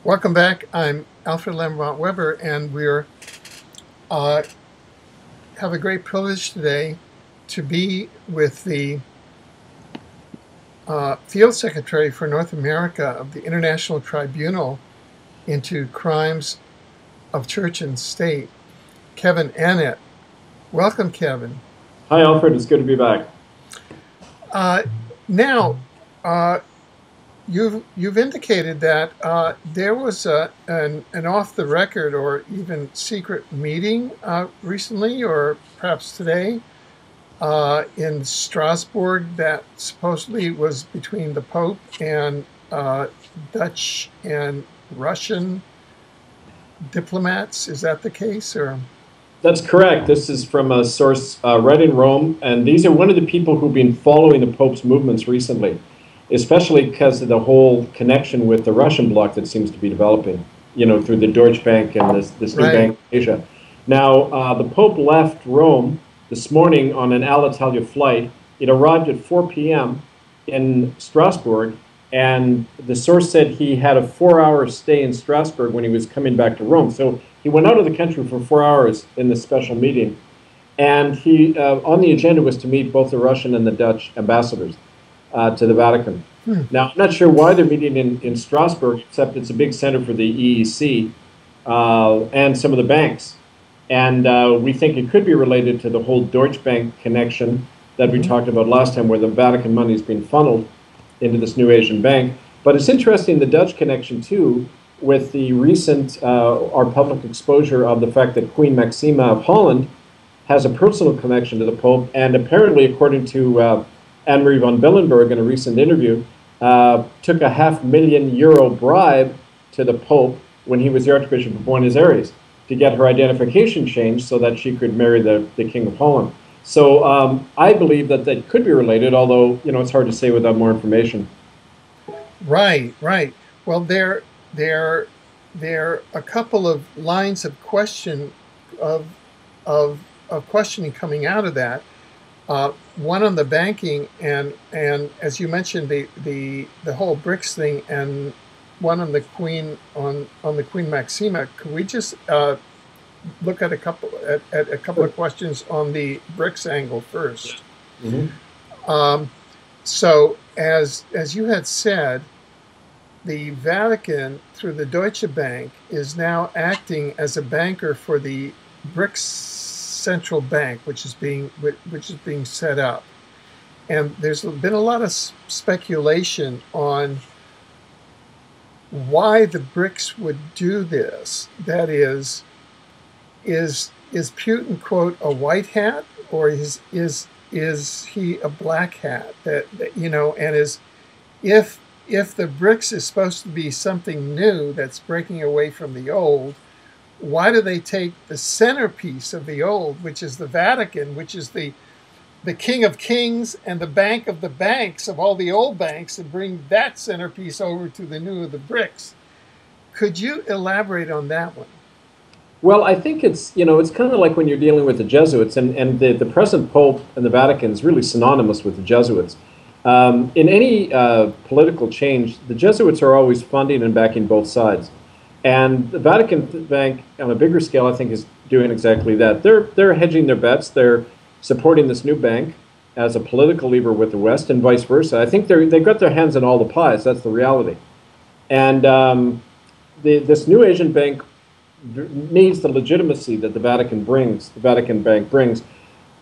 Welcome back. I'm Alfred Lambront Weber, and we're uh, have a great privilege today to be with the Field Secretary for North America of the International Tribunal into Crimes of Church and State, Kevin Annett. Welcome, Kevin. Hi, Alfred. It's good to be back. Uh, now, uh, you've indicated that there was an off the record or even secret meeting recently, or perhaps today, in Strasbourg that supposedly was between the Pope and Dutch and Russian diplomats. Is that the case, or? That's correct. This is from a source right in Rome, and these are one of the people who've been following the Pope's movements recently, especially because of the whole connection with the Russian bloc that seems to be developing, through the Deutsche Bank and this new Right. bank in Asia. Now, the Pope left Rome this morning on an Alitalia flight. It arrived at 4 p.m. in Strasbourg, and the source said he had a 4-hour stay in Strasbourg when he was coming back to Rome. So he went out of the country for 4 hours in this special meeting, and he on the agenda was to meet both the Russian and the Dutch ambassadors to the Vatican. Now, I'm not sure why they're meeting in Strasbourg, except it's a big center for the EEC and some of the banks. And we think it could be related to the whole Deutsche Bank connection that we talked about last time, where the Vatican money is being funneled into this new Asian bank. But it's interesting, the Dutch connection, too, with the recent, our public exposure of the fact that Queen Maxima of Holland has a personal connection to the Pope, and apparently, according to Anne-Marie von Billenberg in a recent interview, took a €500,000 bribe to the Pope when he was the Archbishop of Buenos Aires to get her identification changed so that she could marry the King of Holland. So I believe that that could be related, although it's hard to say without more information. Right, right. Well, there a couple of lines of of of questioning coming out of that. One on the banking and as you mentioned the whole BRICS thing, and one on the Queen Queen Maxima. Could we just look at a couple of questions on the BRICS angle first? Mhm. So as you had said, the Vatican through the Deutsche Bank is now acting as a banker for the BRICS central bank, which is being set up. And there's been a lot of speculation on why the BRICS would do this. That is Putin, quote, a white hat, or is he a black hat? And if the BRICS is supposed to be something new that's breaking away from the old, why do they take the centerpiece of the old, which is the Vatican, which is the king of kings and the bank of the banks of all the old banks, and bring that centerpiece over to the new of the BRICS? Could you elaborate on that one? Well, I think it's kind of like when you're dealing with the Jesuits, and the present Pope and the Vatican is really synonymous with the Jesuits. In any political change, the Jesuits are always funding and backing both sides. And the Vatican Bank, on a bigger scale, I think, is doing exactly that. They're hedging their bets. They're supporting this new bank as a political lever with the West, and vice versa. I think they've got their hands in all the pies. That's the reality. And this new Asian bank needs the legitimacy that the Vatican Bank brings.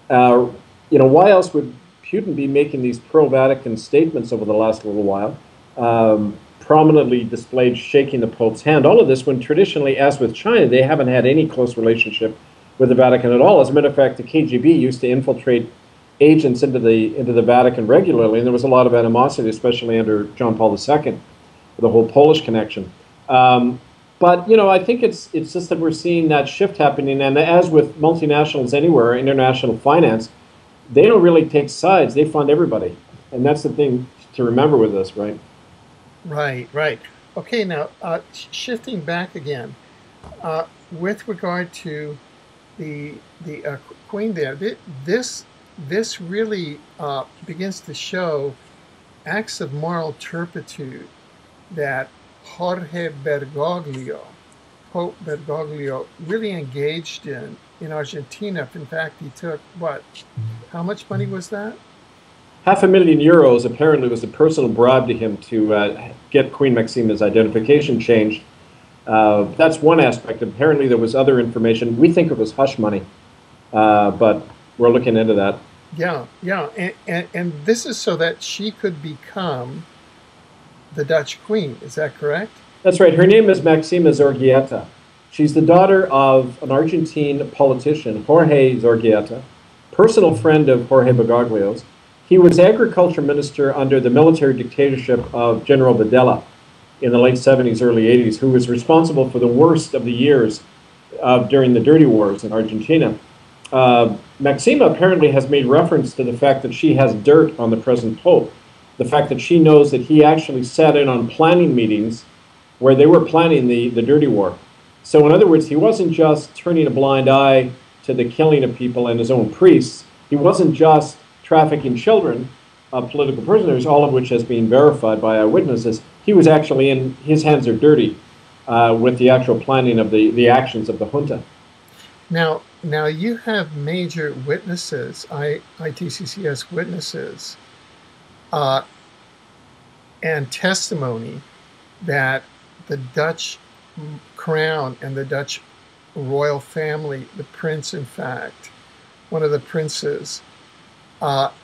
Why else would Putin be making these pro-Vatican statements over the last little while? Prominently displayed shaking the Pope's hand. All of this when traditionally, as with China, they haven't had any close relationship with the Vatican at all. As a matter of fact, the KGB used to infiltrate agents into the Vatican regularly, and there was a lot of animosity, especially under John Paul II, the whole Polish connection. But I think it's just that we're seeing that shift happening, and as with multinationals anywhere, international finance, they don't really take sides; they fund everybody, and that's the thing to remember with this, right? Right, right. Okay, now shifting back again, with regard to the Queen there, this really begins to show acts of moral turpitude that Jorge Bergoglio, Pope Bergoglio, really engaged in Argentina. In fact, he took what? How much money was that? €500,000 apparently was a personal bribe to him to get Queen Maxima's identification changed. That's one aspect. Apparently there was other information. We think it was hush money, but we're looking into that. Yeah, yeah. And this is so that she could become the Dutch queen. Is that correct? That's right. Her name is Maxima Zorreguieta. She's the daughter of an Argentine politician, Jorge Zorreguieta, personal friend of Jorge Bergoglio's. He was agriculture minister under the military dictatorship of General Videla in the late 70s, early 80s, who was responsible for the worst of the years during the dirty wars in Argentina. Maxima apparently has made reference to the fact that she has dirt on the present pope, the fact that she knows that he actually sat in on planning meetings where they were planning the dirty war. So in other words, he wasn't just turning a blind eye to the killing of people and his own priests. He wasn't just trafficking children, political prisoners, all of which has been verified by eyewitnesses. He was actually in, his hands are dirty with the actual planning of the actions of the junta. Now you have major witnesses, ITCCS witnesses, and testimony that the Dutch crown and the Dutch royal family, the prince, in fact, one of the princes,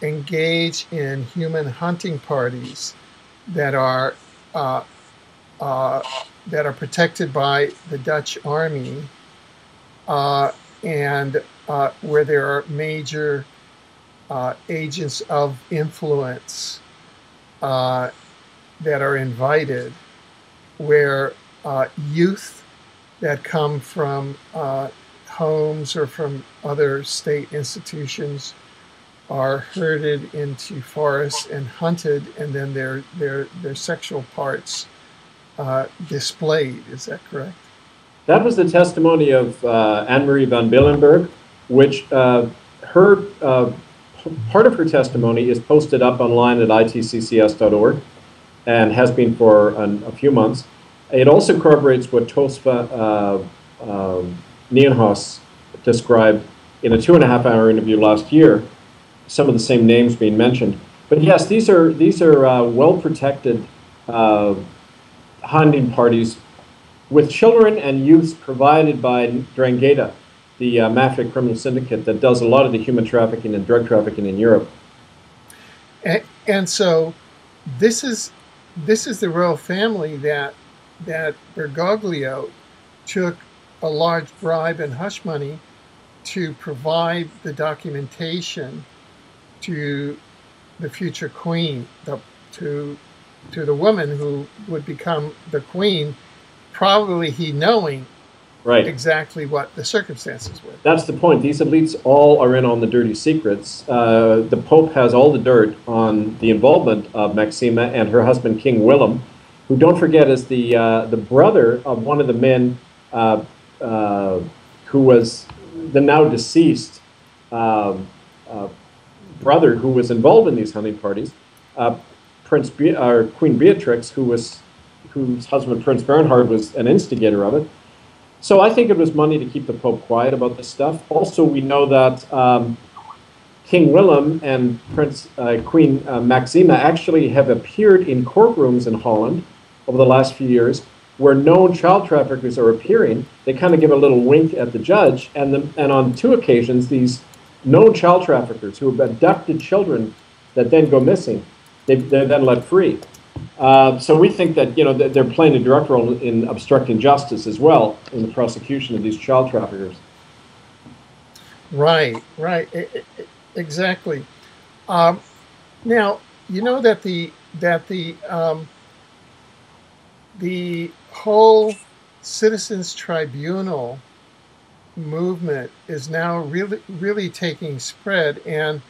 engage in human hunting parties that are protected by the Dutch army, and where there are major agents of influence that are invited, where youth that come from homes or from other state institutions are herded into forests and hunted, and then their sexual parts displayed. Is that correct? That was the testimony of Anne-Marie van Billenberg, which part of her testimony is posted up online at itccs.org and has been for a few months. It also corroborates what Tosfa Nienhuis described in a 2.5-hour interview last year, some of the same names being mentioned. But yes, these are well-protected hunting parties with children and youths provided by Drangheta, the mafia criminal syndicate that does a lot of the human trafficking and drug trafficking in Europe. And so this is the royal family that Bergoglio took a large bribe and hush money to provide the documentation to the future queen, to the woman who would become the queen, probably he knowing right exactly what the circumstances were. That's the point. These elites all are in on the dirty secrets. The Pope has all the dirt on the involvement of Maxima and her husband, King Willem, who, don't forget, is the brother of one of the men who was the now deceased brother who was involved in these hunting parties, Queen Beatrix, whose husband, Prince Bernhard, was an instigator of it. So I think it was money to keep the Pope quiet about this stuff. Also, we know that King Willem and Queen Maxima actually have appeared in courtrooms in Holland over the last few years where known child traffickers are appearing. They kind of give a little wink at the judge, and on 2 occasions, these known child traffickers who have abducted children that then go missing, they're then let free. So we think that they're playing a direct role in obstructing justice as well in the prosecution of these child traffickers. Right, exactly. Now you know that the whole citizens tribunal movement is now really taking spread, and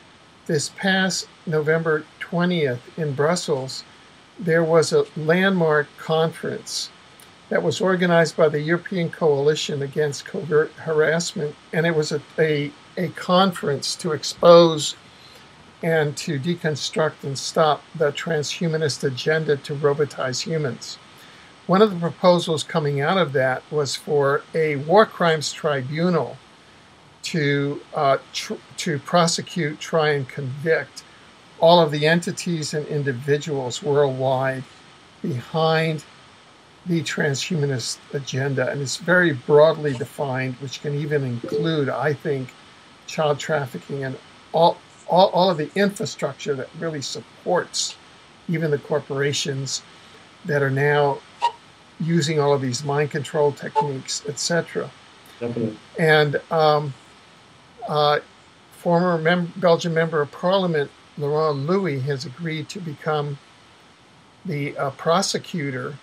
this past November 20th in Brussels, there was a landmark conference that was organized by the European Coalition Against Covert Harassment, and it was a conference to expose and to deconstruct and stop the transhumanist agenda to robotize humans. one of the proposals coming out of that was for a war crimes tribunal to prosecute, try and convict all of the entities and individuals worldwide behind the transhumanist agenda. And it's very broadly defined, which can even include, I think, child trafficking and all of the infrastructure that really supports even the corporations that are now using all of these mind control techniques, etc. Definitely. And former Belgian member of parliament, Laurent Louis, has agreed to become the prosecutor.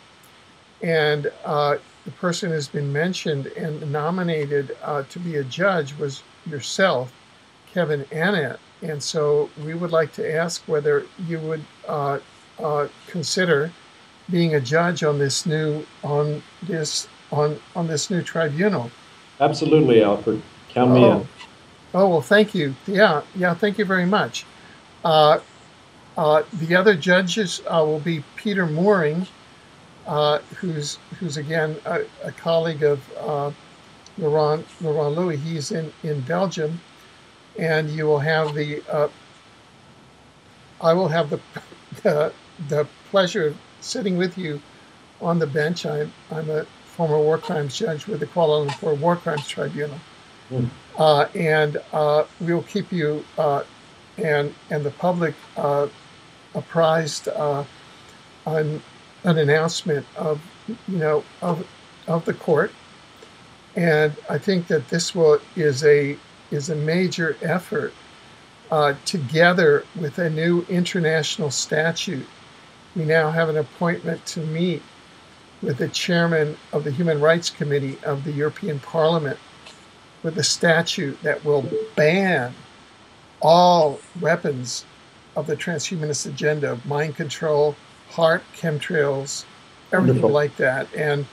And the person who's been mentioned and nominated to be a judge was yourself, Kevin Annett. And so we would like to ask whether you would consider being a judge on this new tribunal. Absolutely, Alfred. Count me in. Oh well, thank you. Yeah, thank you very much. The other judges will be Peter Mooring, who's again a colleague of Laurent Louis. He's in Belgium, and you will have I will have the pleasure of sitting with you on the bench. I'm a former war crimes judge with the Kuala Lumpur War Crimes Tribunal, and we will keep you and the public apprised on an announcement of the court. And I think that this is a major effort together with a new international statute. We now have an appointment to meet with the chairman of the Human Rights Committee of the European Parliament with a statute that will ban all weapons of the transhumanist agenda, mind control, HAARP, chemtrails, everything wonderful. Like that. And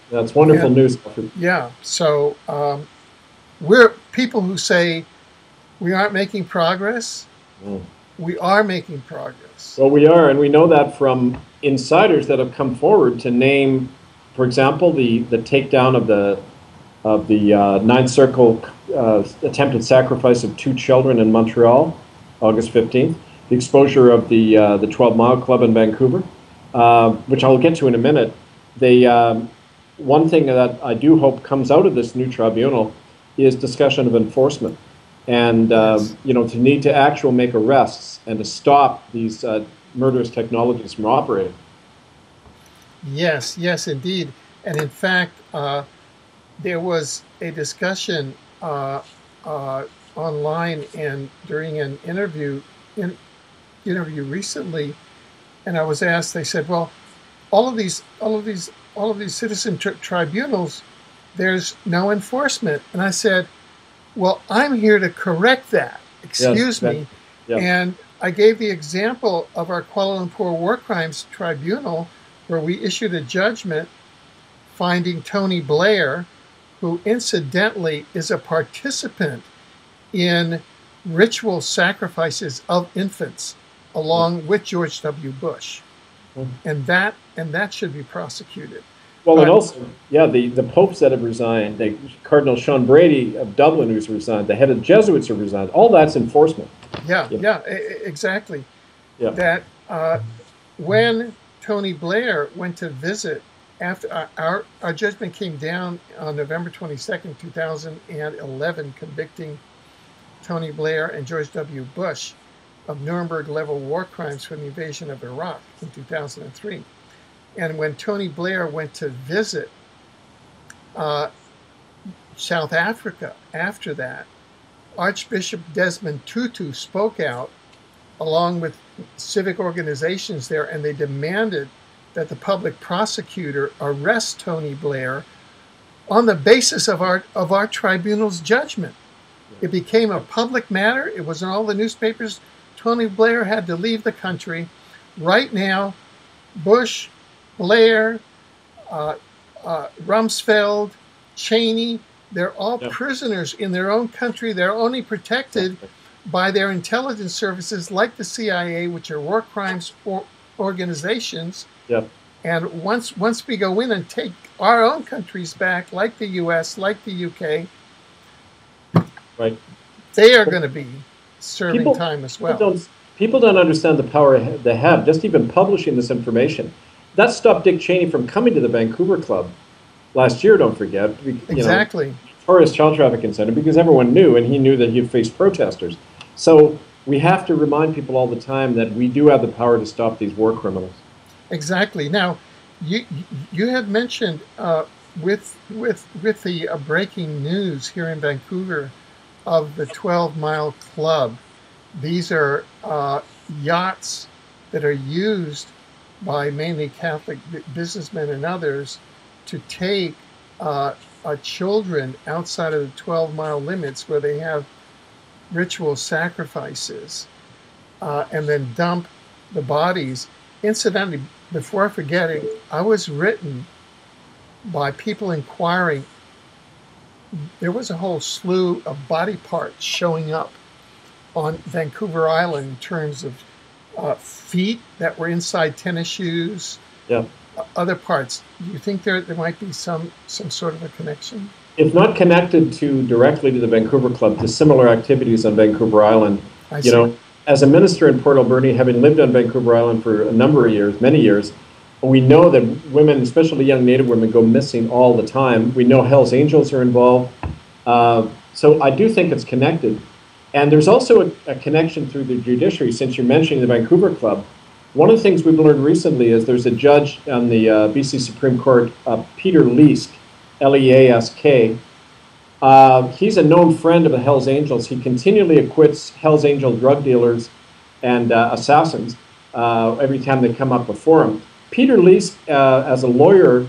that's wonderful news. Yeah. So we're people who say we aren't making progress. We are making progress. Well, we are, and we know that from insiders that have come forward to name, for example, the takedown of the Ninth Circle attempted sacrifice of 2 children in Montreal, August 15th, the exposure of the 12 Mile Club in Vancouver, which I'll get to in a minute. One thing that I do hope comes out of this new tribunal is discussion of enforcement. And, to need to actually make arrests and to stop these murderous technologies from operating. Yes, indeed. And in fact, there was a discussion online and during an interview recently, and I was asked. They said, "Well, all of these citizen tribunals, there's no enforcement." And I said, "Well, I'm here to correct that. Excuse me." Yeah. And I gave the example of our Kuala Lumpur War Crimes Tribunal, where we issued a judgment finding Tony Blair, who incidentally is a participant in ritual sacrifices of infants, along with George W. Bush, and that should be prosecuted. Well, and also, the popes that have resigned, Cardinal Sean Brady of Dublin, who's resigned, the head of the Jesuits have resigned. All that's enforcement. Yeah, exactly. Yeah. That when Tony Blair went to visit, after our judgment came down on November 22nd, 2011, convicting Tony Blair and George W. Bush of Nuremberg-level war crimes for the invasion of Iraq in 2003. And when Tony Blair went to visit South Africa after that, Archbishop Desmond Tutu spoke out along with civic organizations there, and they demanded that the public prosecutor arrest Tony Blair on the basis of our tribunal's judgment. It became a public matter. It was in all the newspapers. Tony Blair had to leave the country. Right now, Bush, Blair, Rumsfeld, Cheney, they're all prisoners in their own country. They're only protected by their intelligence services like the CIA, which are war crimes organizations. And once we go in and take our own countries back, like the U.S., like the U.K., Right. they are going to be serving People, time as people well. don't, people don't understand the power they have. Just even publishing this information, that stopped Dick Cheney from coming to the Vancouver Club last year. Don't forget, Exactly. notorious child trafficking center, because everyone knew, and he knew that he'd face protesters. So we have to remind people all the time that we do have the power to stop these war criminals. Exactly. Now, you you had mentioned with the breaking news here in Vancouver of the 12-mile club. These are yachts that are used by mainly Catholic businessmen and others to take children outside of the 12-mile limits where they have ritual sacrifices and then dump the bodies. Incidentally, before I forget it, I was written by people inquiring. There was a whole slew of body parts showing up on Vancouver Island in terms of feet that were inside tennis shoes, Yeah. Other parts. Do you think there might be some sort of a connection? If not connected to directly to the Vancouver Club, to similar activities on Vancouver Island, I you see. know, as a minister in Port Alberni, having lived on Vancouver Island for a number of years, many years, we know that women, especially young Native women, go missing all the time. We know Hell's Angels are involved. So I do think it's connected. And there's also a connection through the judiciary, since you're mentioning the Vancouver Club. One of the things we've learned recently is there's a judge on the BC Supreme Court, Peter Leask, Leask. He's a known friend of the Hells Angels. He continually acquits Hells Angel drug dealers and assassins every time they come up before him. Peter Leask, as a lawyer,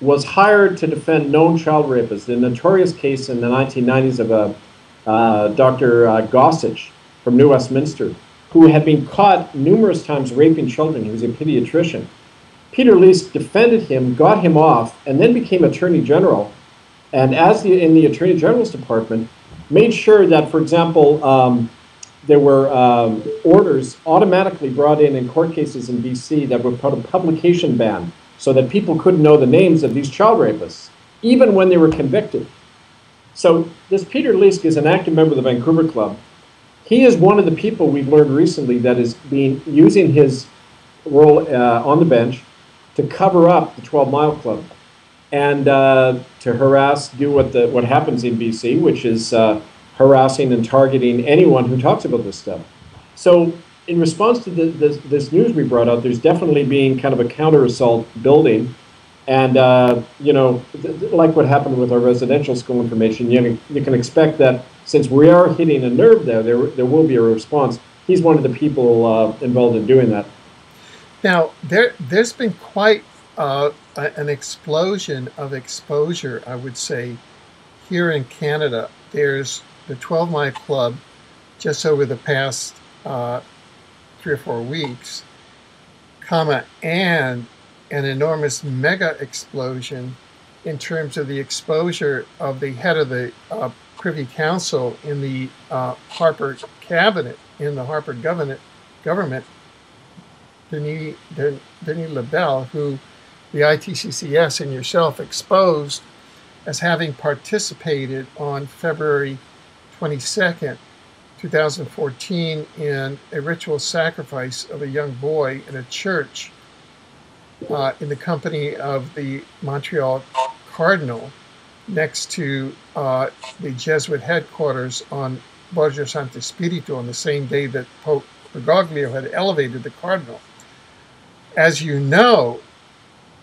was hired to defend known child rapists. The notorious case in the 1990s of Dr. Gossage from New Westminster, who had been caught numerous times raping children. He was a pediatrician. Peter Leask defended him, got him off, and then became Attorney General. And in the Attorney General's department, made sure that, for example, there were orders automatically brought in court cases in BC that would put a publication ban so that people couldn't know the names of these child rapists, even when they were convicted. So this Peter Leask is an active member of the Vancouver Club. He is one of the people we've learned recently that is using his role on the bench to cover up the 12-mile club and to harass, do what happens in BC, which is harassing and targeting anyone who talks about this stuff. So in response to this news we brought out, there's definitely being kind of a counter-assault building. And, like what happened with our residential school information, you can expect that since we are hitting a nerve there will be a response. He's one of the people involved in doing that. Now, there's been quite an explosion of exposure, I would say, here in Canada. There's the 12-Mile Club just over the past 3 or 4 weeks, and an enormous mega explosion in terms of the exposure of the head of the Privy Council in the Harper cabinet, in the Harper government, Denis Lebel, who the ITCCS and yourself exposed as having participated on February 22nd, 2014 in a ritual sacrifice of a young boy in a church in the company of the Montreal Cardinal next to the Jesuit headquarters on Borgo Santo Spirito on the same day that Pope Bergoglio had elevated the Cardinal. As you know,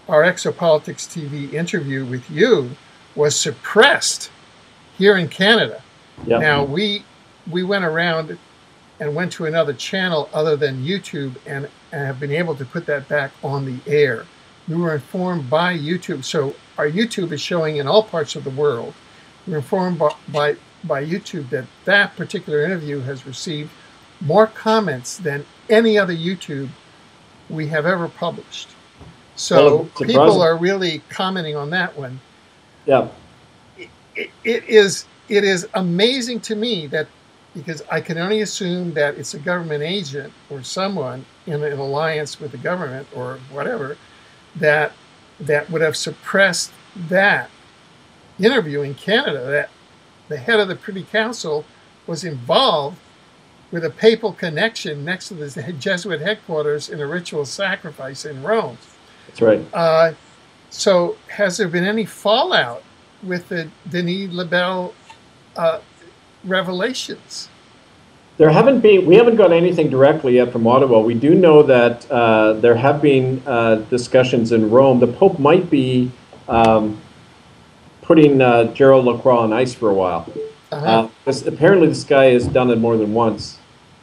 our Exopolitics TV interview with you was suppressed here in Canada. Yep. Now, we went around and went to another channel other than YouTube and have been able to put that back on the air. We were informed by YouTube. So our YouTube is showing in all parts of the world. We're informed by YouTube that that particular interview has received more comments than any other YouTube we have ever published. So people are really commenting on that one. Yeah. It is amazing to me that, because I can only assume that it's a government agent or someone in an alliance with the government or whatever that would have suppressed that interview in Canada, that the head of the Privy Council was involved with a papal connection next to the Jesuit headquarters in a ritual sacrifice in Rome. That's right. So has there been any fallout with the Denis Lebel revelations? There haven't been. We haven't got anything directly yet from Ottawa. We do know that there have been discussions in Rome. The Pope might be putting Gerald Lacroix on ice for a while. Apparently, this guy has done it more than once.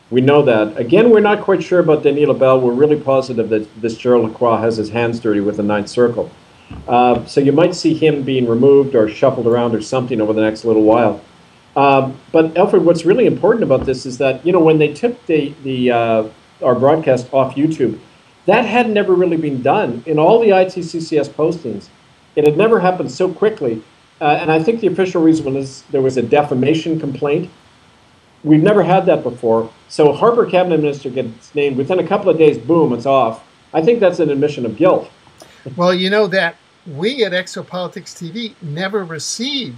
We know that. Again, we're not quite sure about Denis Lebel. We're really positive that this Gerald Lacroix has his hands dirty with the Ninth Circle. So you might see him being removed or shuffled around or something over the next little while. But Alfred, what's really important about this is that, when they took our broadcast off YouTube, that had never really been done. In all the ITCCS postings, it had never happened so quickly. And I think the official reason was there was a defamation complaint. We've never had that before. So Harper cabinet minister gets named. Within a couple of days, boom, it's off. I think that's an admission of guilt. Well, you know that we at Exopolitics TV never received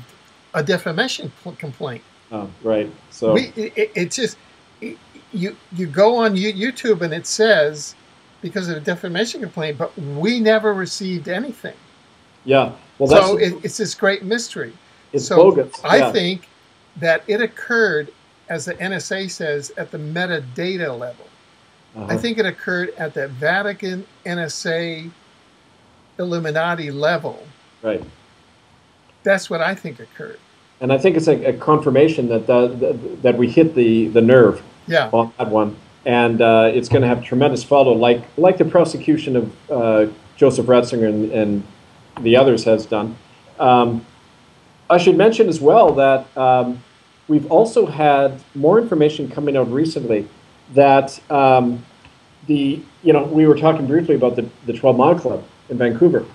a defamation complaint. Oh, right. So it's just, you go on YouTube and it says because of a defamation complaint, but we never received anything. Yeah. Well, so it's this great mystery. It's bogus. I think that it occurred, as the NSA says, at the metadata level. I think it occurred at the Vatican, NSA, Illuminati level. Right. That's what I think occurred. And I think it's a confirmation that that we hit the nerve on that one, and it's going to have tremendous follow, like the prosecution of Joseph Ratzinger and the others has done. I should mention as well that we've also had more information coming out recently that we were talking briefly about the 12 Mile Club in Vancouver.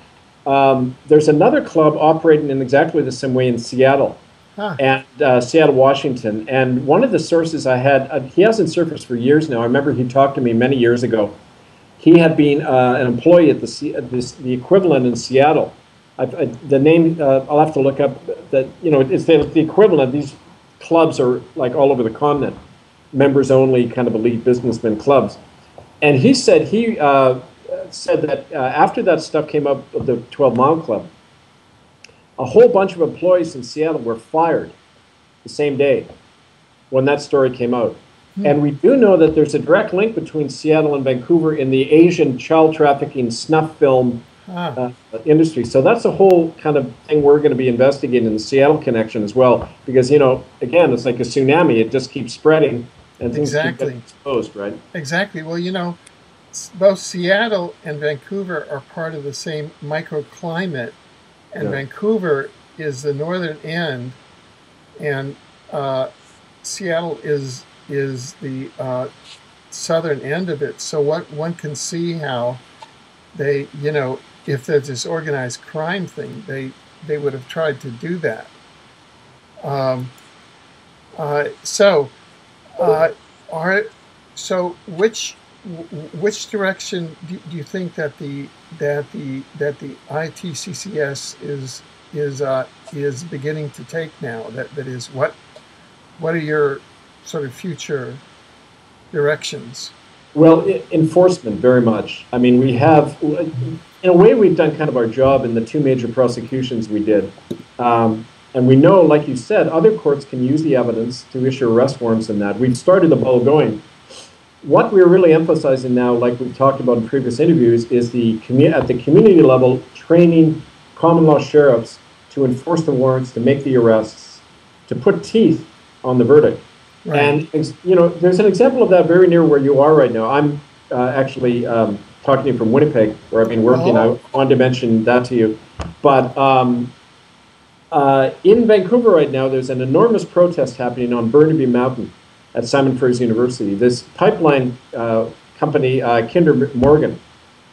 There's another club operating in exactly the same way in Seattle and Seattle, Washington. And one of the sources I had, he hasn't surfaced for years now. I remember he talked to me many years ago. He had been an employee at the equivalent in Seattle. The name, I'll have to look up, that, it's the equivalent. These clubs are like all over the continent, members only kind of elite businessmen clubs. And he said said that after that stuff came up of the 12 Mile Club, a whole bunch of employees in Seattle were fired the same day when that story came out. And we do know that there's a direct link between Seattle and Vancouver in the Asian child trafficking snuff film industry. So that's a whole kind of thing we're going to be investigating in the Seattle connection as well. Because, again, it's like a tsunami. It just keeps spreading and things keep getting exposed, right? Exactly. Well, both Seattle and Vancouver are part of the same microclimate, and Vancouver is the northern end, and Seattle is the southern end of it. So one can see how they, if there's this organized crime thing, they would have tried to do that. So which direction do you think that the ITCCS is beginning to take now? That is, what are your sort of future directions? Well, enforcement, very much. I mean, we have, in a way, we've done kind of our job in the two major prosecutions we did. And we know, like you said, other courts can use the evidence to issue arrest warrants and that. We've started the ball going. What we're really emphasizing now, like we've talked about in previous interviews, is at the community level, training common law sheriffs to enforce the warrants, to make the arrests, to put teeth on the verdict. Right. And, there's an example of that very near where you are right now. I'm actually talking to you from Winnipeg, where I've been working. I wanted to mention that to you. But in Vancouver right now, there's an enormous protest happening on Burnaby Mountain at Simon Fraser University. This pipeline company, Kinder Morgan,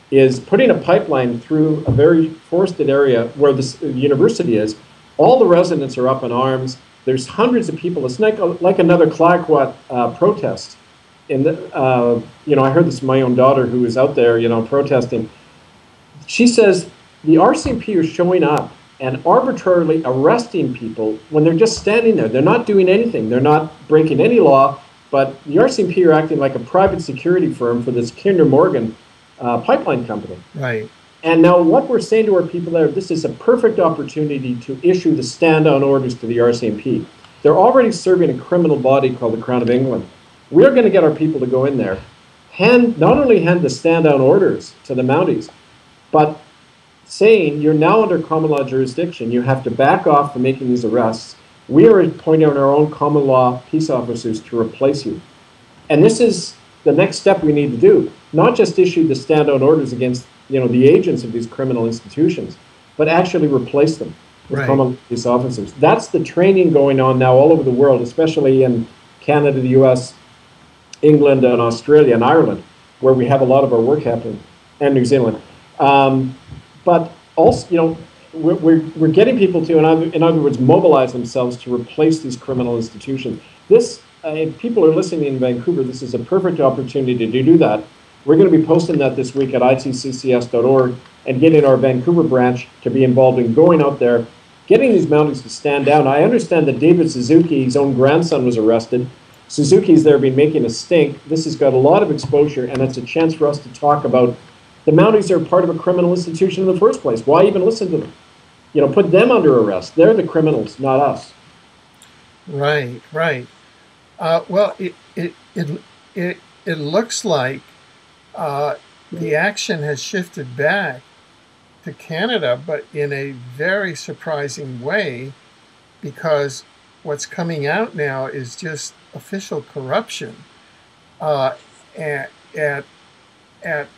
is putting a pipeline through a very forested area where the university is. All the residents are up in arms. There's hundreds of people. It's like another Clayoquot protest. And I heard this from my own daughter who was out there, protesting. she says the RCMP are showing up and arbitrarily arresting people when they're just standing there. They're not doing anything. They're not breaking any law, but the RCMP are acting like a private security firm for this Kinder Morgan pipeline company. Right. And now what we're saying to our people there, this is a perfect opportunity to issue the stand-down orders to the RCMP. They're already serving a criminal body called the Crown of England. We're going to get our people to go in there, not only hand the stand-down orders to the Mounties, but saying you're now under common law jurisdiction. You have to back off from making these arrests. We are appointing our own common law peace officers to replace you. And this is the next step we need to do. Not just issue the stand-down orders against the agents of these criminal institutions, but actually replace them with common law peace officers. That's the training going on now all over the world, especially in Canada, the US, England, and Australia, and Ireland, where we have a lot of our work happening, and New Zealand. But also, we're getting people to, in other words, mobilize themselves to replace these criminal institutions. This, if people are listening in Vancouver, this is a perfect opportunity to do that. We're going to be posting that this week at itccs.org and getting our Vancouver branch to be involved in going out there, getting these Mounties to stand down. I understand that David Suzuki, his own grandson, was arrested. Suzuki's there been making a stink. This has got a lot of exposure, and it's a chance for us to talk about the Mounties are part of a criminal institution in the first place. Why even listen to them? Put them under arrest. They're the criminals, not us. Right, right. Well, it looks like the action has shifted back to Canada, but in a very surprising way, because what's coming out now is just official corruption at an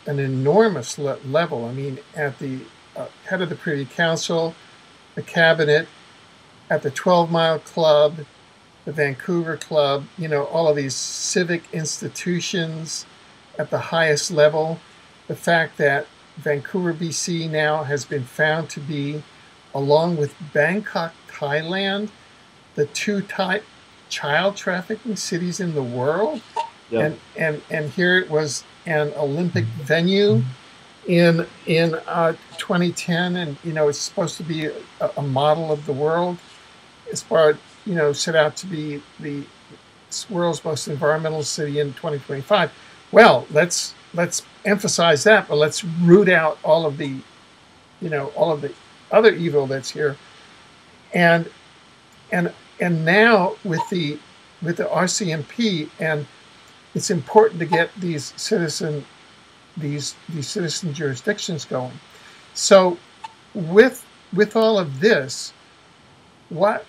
enormous level. I mean, at the head of the Privy Council, the Cabinet, at the 12 Mile Club, the Vancouver Club, all of these civic institutions at the highest level. The fact that Vancouver, BC now has been found to be, along with Bangkok, Thailand, the two child trafficking cities in the world. Yep. And here it was an Olympic venue in 2010, and it's supposed to be a model of the world as far set out to be the world's most environmental city in 2025. Well, let's emphasize that, but let's root out all of the other evil that's here, and now with the RCMP, and it's important to get these citizen jurisdictions going. So with all of this, what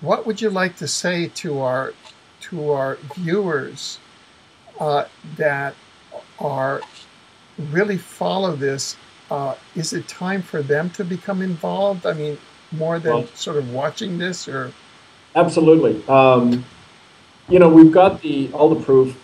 would you like to say to our viewers that are really follow this? Is it time for them to become involved? I mean, more than sort of watching this, or? Absolutely. We've got all the proof.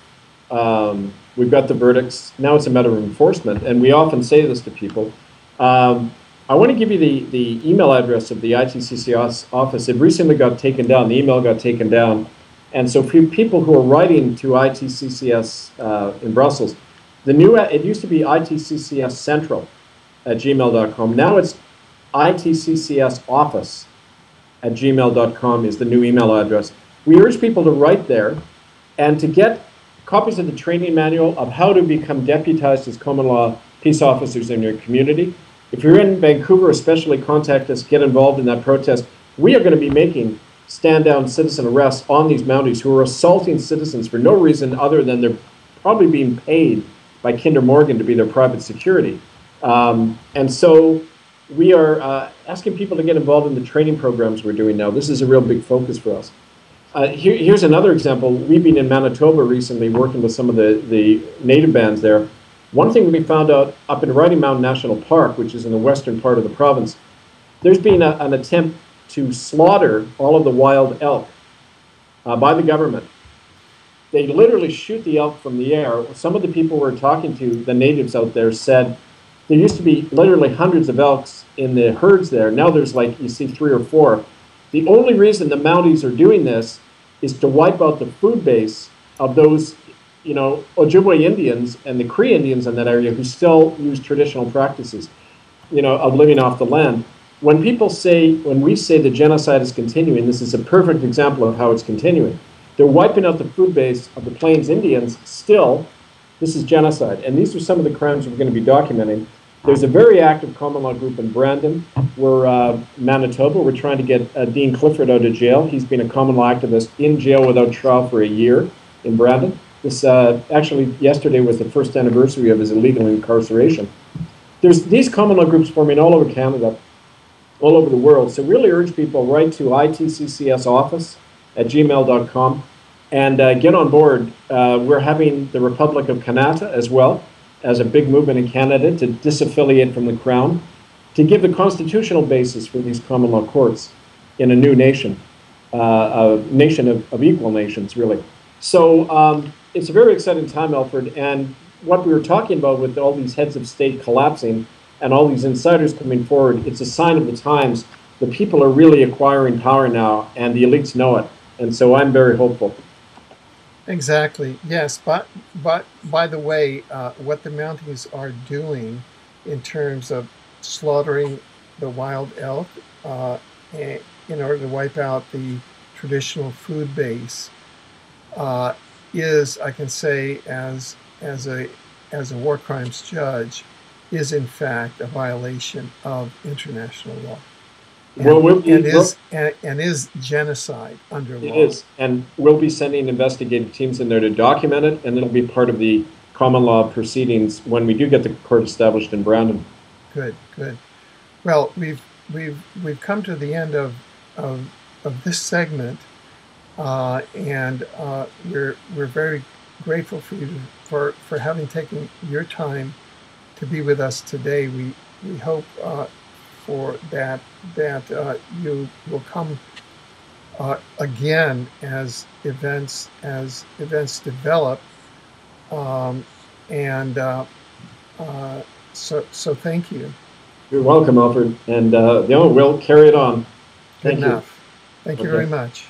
We've got the verdicts. Now it's a matter of enforcement, and we often say this to people. I want to give you the email address of the ITCCS office. It recently got taken down. The email got taken down. And so for people who are writing to ITCCS in Brussels, it used to be itccscentral@gmail.com. Now it's itccsoffice@gmail.com is the new email address. We urge people to write there and to get copies of the training manual of how to become deputized as common law peace officers in your community. If you're in Vancouver, especially, contact us, get involved in that protest. We are going to be making stand-down citizen arrests on these Mounties who are assaulting citizens for no reason other than they're probably being paid by Kinder Morgan to be their private security. And so we are asking people to get involved in the training programs we're doing now. This is a real big focus for us. Here's another example. We've been in Manitoba recently working with some of the native bands there. One thing we found out up in Riding Mountain National Park, which is in the western part of the province, there's been an attempt to slaughter all of the wild elk by the government. They literally shoot the elk from the air. Some of the people we're talking to, the natives out there, said there used to be literally hundreds of elks in the herds there. Now there's you see 3 or 4. The only reason the Mounties are doing this is to wipe out the food base of those you know, Ojibwe Indians and the Cree Indians in that area who still use traditional practices, you know, of living off the land. When we say the genocide is continuing, this is a perfect example of how it's continuing. They're wiping out the food base of the Plains Indians still. This is genocide. And these are some of the crimes we're going to be documenting. There's a very active common law group in Brandon. We're Manitoba. We're trying to get Dean Clifford out of jail. He's been a common law activist in jail without trial for a year in Brandon. This actually yesterday was the first anniversary of his illegal incarceration. There's these common law groups forming all over Canada, all over the world. So really urge people, write to itccsoffice@gmail.com and get on board. We're having the Republic of Canada as well as a big movement in Canada to disaffiliate from the Crown, to give the constitutional basis for these common law courts in a new nation, a nation of equal nations, really. So it's a very exciting time, Alfred, and what we were talking about with all these heads of state collapsing and all these insiders coming forward, it's a sign of the times. The people are really acquiring power now, and the elites know it. And so I'm very hopeful. Exactly. Yes. But by the way, what the Mounties are doing in terms of slaughtering the wild elk in order to wipe out the traditional food base is, I can say, as a war crimes judge, is in fact a violation of international law. And is genocide under law. It is, and we'll be sending investigative teams in there to document it, and it'll be part of the common law proceedings when we do get the court established in Brandon. Good, good. Well, we've come to the end of this segment, and we're very grateful for you for having taken your time to be with us today. We hope for that you will come again as events develop, so thank you. You're welcome, Alfred, and we'll carry it on. Good enough. Thank you very much.